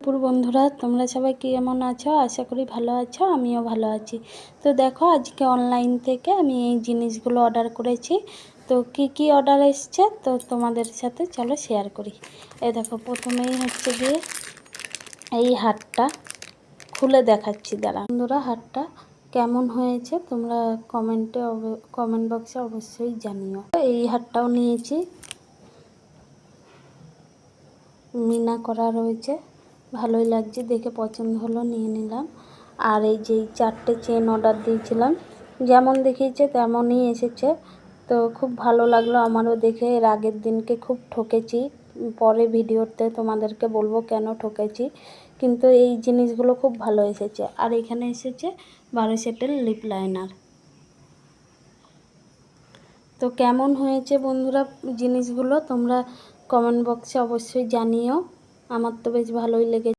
দুপুর বন্ধুরা, তোমরা সবাই কেমন আছো? আশা করি ভালো আছো, আমিও ভালো আছি। তো দেখো, আজকে অনলাইন থেকে আমি এই জিনিসগুলো অর্ডার করেছি। তো কি অর্ডার এসছে তো তোমাদের সাথে চলো শেয়ার করি। এই দেখো, প্রথমেই হচ্ছে গিয়ে এই হারটা খুলে দেখাচ্ছি। দাঁড়া বন্ধুরা, হারটা কেমন হয়েছে তোমরা কমেন্ট বক্সে অবশ্যই জানিও। এই হারটাও নিয়েছি, মিনা করা রয়েছে, ভালোই লাগছে দেখে, পছন্দ হলো, নিয়ে নিলাম। আর এই যে 4টে চেন অর্ডার দিয়েছিলাম, যেমন দেখিয়েছে তেমনই এসেছে। তো খুব ভালো লাগলো আমারও দেখে। এর আগের দিনকে খুব ঠকেছি, পরে ভিডিওতে তোমাদেরকে বলবো কেন ঠকেছি, কিন্তু এই জিনিসগুলো খুব ভালো এসেছে। আর এখানে এসেছে 12 সেটের লিপ লাইনার। তো কেমন হয়েছে বন্ধুরা জিনিসগুলো তোমরা কমেন্ট বক্সে অবশ্যই জানিও। আমার তো বেশ ভালোই লেগেছে।